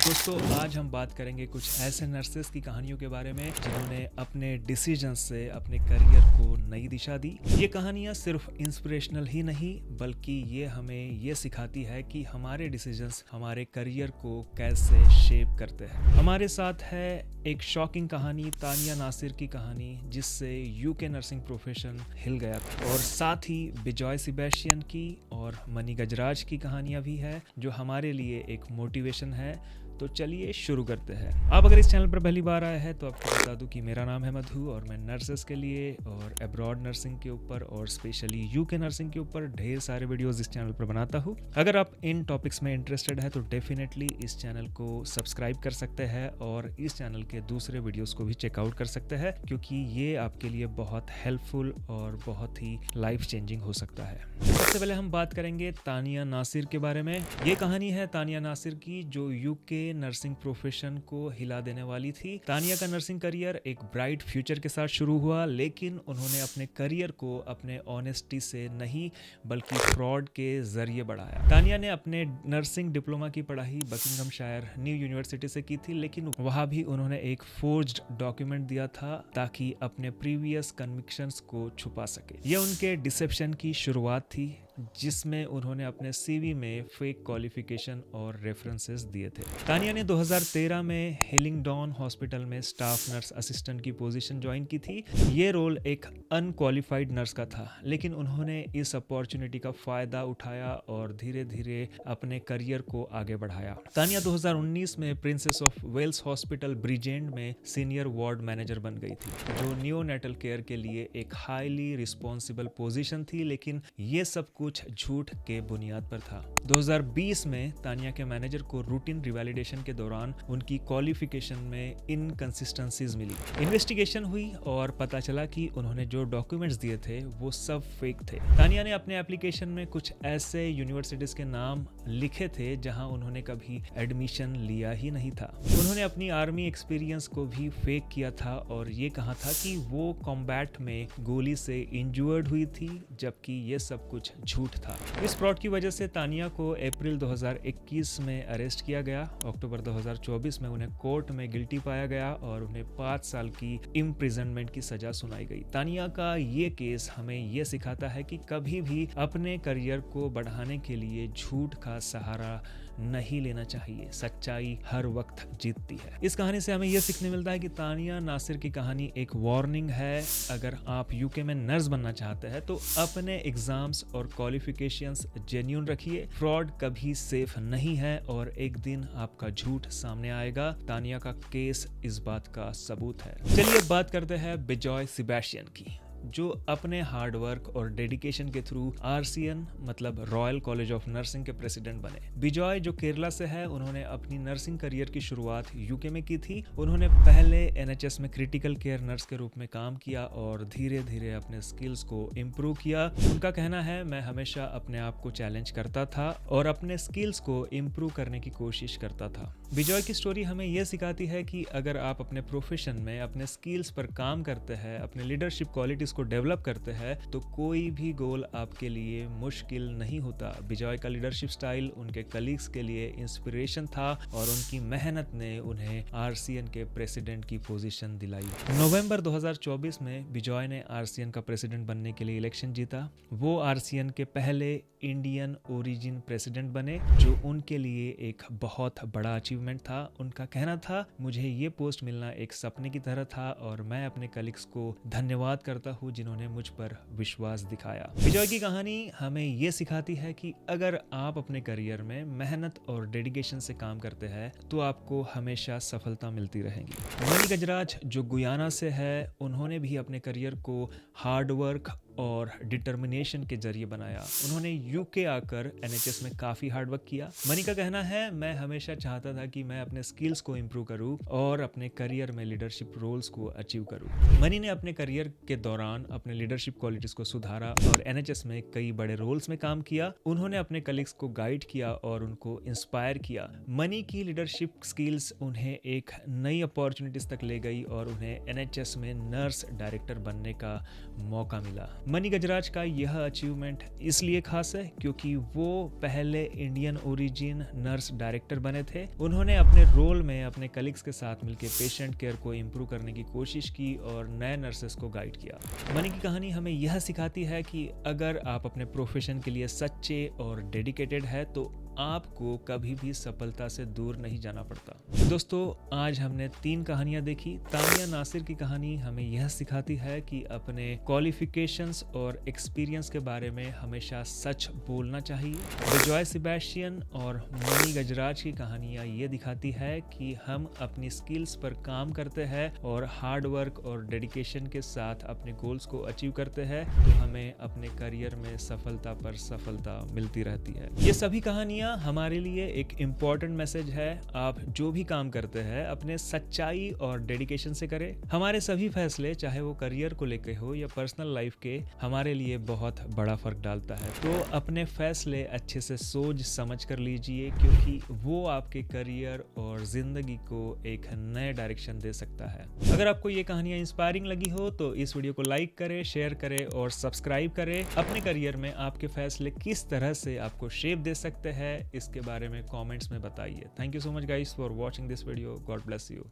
दोस्तों आज हम बात करेंगे कुछ ऐसे नर्सेस की कहानियों के बारे में जिन्होंने अपने डिसीजंस से अपने करियर को नई दिशा दी। ये कहानियां सिर्फ इंस्पिरेशनल ही नहीं बल्कि ये हमें ये सिखाती है कि हमारे डिसीजंस हमारे करियर को कैसे शेप करते हैं। हमारे साथ है एक शॉकिंग कहानी, तानिया नासिर की कहानी, जिससे यूके नर्सिंग प्रोफेशन हिल गया था। और साथ ही बिजॉय सेबेस्टियन की और मनी गजराज की कहानियां भी है जो हमारे लिए एक मोटिवेशन है। तो चलिए शुरू करते हैं। आप अगर इस चैनल पर पहली बार आए हैं तो आपको बता दूं कि मेरा नाम है मधु और मैं नर्सेस के लिए और अब्रॉड नर्सिंग के ऊपर और स्पेशली यूके नर्सिंग के ऊपर ढेर सारे वीडियोस इस चैनल पर बनाता हूं। अगर आप इन टॉपिक्स में इंटरेस्टेड है तो डेफिनेटली इस चैनल को सब्सक्राइब कर सकते हैं और इस चैनल के दूसरे वीडियोस को भी चेकआउट कर सकते हैं क्योंकि ये आपके लिए बहुत हेल्पफुल और बहुत ही लाइफ चेंजिंग हो सकता है। सबसे पहले हम बात करेंगे तानिया नासिर के बारे में। ये कहानी है तानिया नासिर की जो यूके नर्सिंग प्रोफेशन को हिला देने वाली थी। तानिया का नर्सिंग करियर एक ब्राइट फ्यूचर के साथ शुरू हुआ, लेकिन उन्होंने अपने करियर को अपने ऑनेस्टी से नहीं बल्कि फ्रॉड के जरिए बढ़ाया। तानिया ने अपने नर्सिंग डिप्लोमा की पढ़ाई बकिंघमशायर न्यू यूनिवर्सिटी से की थी, लेकिन वहां भी उन्होंने एक फोर्ज्ड डॉक्यूमेंट दिया था ताकि अपने प्रीवियस कन्विक्शंस को छुपा सके। यह उनके डिसेप्शन की शुरुआत थी जिसमें उन्होंने अपने सीवी में फेक क्वालिफिकेशन और रेफरेंसेस दिए थे। तानिया ने 2013 में हिलिंगडॉन हॉस्पिटल में स्टाफ नर्स असिस्टेंट की पोजीशन ज्वाइन की थी। ये रोल एक अनक्वालिफाइड नर्स का था, लेकिन उन्होंने इस अपॉर्चुनिटी का फायदा उठाया और धीरे धीरे अपने करियर को आगे बढ़ाया। तानिया 2019 में प्रिंसेस ऑफ वेल्स हॉस्पिटल ब्रिजेंड में सीनियर वार्ड मैनेजर बन गई थी, जो नियोनेटल केयर के लिए एक हाईली रिस्पॉन्सिबल पोजीशन थी, लेकिन ये सब कुछ झूठ के बुनियाद पर था। 2020 में तानिया के मैनेजर को रूटीन रिवैलिडेशन के दौरान उनकी क्वालिफिकेशन में इनकंसिस्टेंसीज मिली। इन्वेस्टिगेशन हुई और पता चला कि उन्होंने जो डॉक्यूमेंट्स दिए थे वो सब फेक थे। तानिया ने अपने एप्लीकेशन में कुछ ऐसे यूनिवर्सिटीज के नाम लिखे थे जहां उन्होंने कभी एडमिशन लिया ही नहीं था। उन्होंने अपनी आर्मी एक्सपीरियंस को भी फेक किया था और ये कहा था कि वो कॉम्बैट में गोली से इंजर्ड हुई थी, जबकि ये सब कुछ झूठ था। इस फ्रॉड की वजह से तानिया को अप्रैल 2021 में अरेस्ट किया गया। अक्टूबर 2024 में उन्हें कोर्ट में गिल्टी पाया गया और उन्हें 5 साल की इम्प्रिजनमेंट की सजा सुनाई गई। तानिया का ये केस हमें ये सिखाता है कि कभी भी अपने करियर को बढ़ाने के लिए झूठ का सहारा नहीं लेना चाहिए। सच्चाई हर वक्त जीतती है। इस कहानी से हमें यह सीखने मिलता है कि तानिया नासिर की कहानी एक वार्निंग है। अगर आप यूके में नर्स बनना चाहते हैं तो अपने एग्जाम्स और क्वालिफिकेशंस जेन्युइन रखिए। फ्रॉड कभी सेफ नहीं है और एक दिन आपका झूठ सामने आएगा। तानिया का केस इस बात का सबूत है। चलिए बात करते हैं बिजॉय सेबेस्टियन की, जो अपने हार्डवर्क और डेडिकेशन के थ्रू आरसीएन मतलब रॉयल कॉलेज ऑफ नर्सिंग के प्रेसिडेंट बने। बिजॉय जो केरला से है, उन्होंने अपनी नर्सिंग करियर की शुरुआत यूके में की थी। उन्होंने पहले एनएचएस में क्रिटिकल केयर नर्स के रूप में काम किया और धीरे धीरे अपने स्किल्स को इम्प्रूव किया। उनका कहना है, मैं हमेशा अपने आप को चैलेंज करता था और अपने स्किल्स को इम्प्रूव करने की कोशिश करता था। बिजॉय की स्टोरी हमें यह सिखाती है कि अगर आप अपने प्रोफेशन में अपने स्किल्स पर काम करते हैं, अपने लीडरशिप क्वालिटीज को डेवलप करते हैं, तो कोई भी गोल आपके लिए मुश्किल नहीं होता। बिजॉय का लीडरशिप स्टाइल उनके कलीग्स के लिए इंस्पिरेशन था और उनकी मेहनत ने उन्हें आरसीएन के प्रेसिडेंट की पोजीशन दिलाई। नवंबर 2024 में बिजॉय ने आरसीएन का प्रेसिडेंट बनने के लिए इलेक्शन जीता। वो आरसीएन के पहले इंडियन ओरिजिन प्रेसिडेंट बने, जो उनके लिए एक बहुत बड़ा अचीवमेंट था। उनका कहना था, मुझे ये पोस्ट मिलना एक सपने की तरह था और मैं अपने कलीग्स को धन्यवाद करता हूँ जिन्होंने मुझ पर विश्वास दिखाया। बिजॉय की कहानी हमें ये सिखाती है कि अगर आप अपने करियर में मेहनत और डेडिकेशन से काम करते हैं तो आपको हमेशा सफलता मिलती रहेगी। मनी गजराज जो गुयाना से है, उन्होंने भी अपने करियर को हार्डवर्क और डिटर्मिनेशन के जरिए बनाया। उन्होंने यूके आकर एनएचएस में काफी हार्डवर्क किया। मनी का कहना है, मैं हमेशा चाहता था कि मैं अपने स्किल्स को इम्प्रूव करूं और अपने करियर में लीडरशिप रोल्स को अचीव करूं। मनी ने अपने करियर के दौरान अपने लीडरशिप क्वालिटीज को सुधारा और एनएचएस में कई बड़े रोल्स में काम किया। उन्होंने अपने कलीग्स को गाइड किया और उनको इंस्पायर किया। मनी की लीडरशिप स्किल्स उन्हें एक नई अपॉर्चुनिटीज तक ले गई और उन्हें एनएचएस में नर्स डायरेक्टर बनने का मौका मिला। मनी गजराज का यह अचीवमेंट इसलिए खास है क्योंकि वो पहले इंडियन ओरिजिन नर्स डायरेक्टर बने थे। उन्होंने अपने रोल में अपने कलीग्स के साथ मिलकर पेशेंट केयर को इम्प्रूव करने की कोशिश की और नए नर्सेस को गाइड किया। मनी की कहानी हमें यह सिखाती है कि अगर आप अपने प्रोफेशन के लिए सच्चे और डेडिकेटेड है तो आपको कभी भी सफलता से दूर नहीं जाना पड़ता। दोस्तों, आज हमने 3 कहानियां देखी। तानिया नासिर की कहानी हमें यह सिखाती है कि अपने क्वालिफिकेशंस और एक्सपीरियंस के बारे में हमेशा सच बोलना चाहिए। विजॉय सेबेस्टियन और मनी गजराज की कहानियां ये दिखाती है कि हम अपनी स्किल्स पर काम करते हैं और हार्ड वर्क और डेडिकेशन के साथ अपने गोल्स को अचीव करते हैं तो हमें अपने करियर में सफलता पर सफलता मिलती रहती है। ये सभी कहानियां हमारे लिए एक इम्पोर्टेंट मैसेज है। आप जो भी काम करते हैं अपने सच्चाई और डेडिकेशन से करें। हमारे सभी फैसले, चाहे वो करियर को लेकर हो या पर्सनल लाइफ के, हमारे लिए बहुत बड़ा फर्क डालता है। तो अपने फैसले अच्छे से सोच समझ कर लीजिए क्योंकि वो आपके करियर और जिंदगी को एक नए डायरेक्शन दे सकता है। अगर आपको ये कहानियां इंस्पायरिंग लगी हो तो इस वीडियो को लाइक करें, शेयर करें और सब्सक्राइब करें। अपने करियर में आपके फैसले किस तरह से आपको शेप दे सकते हैं इसके बारे में कमेंट्स में बताइए। Thank you so much guys for watching this video. God bless you.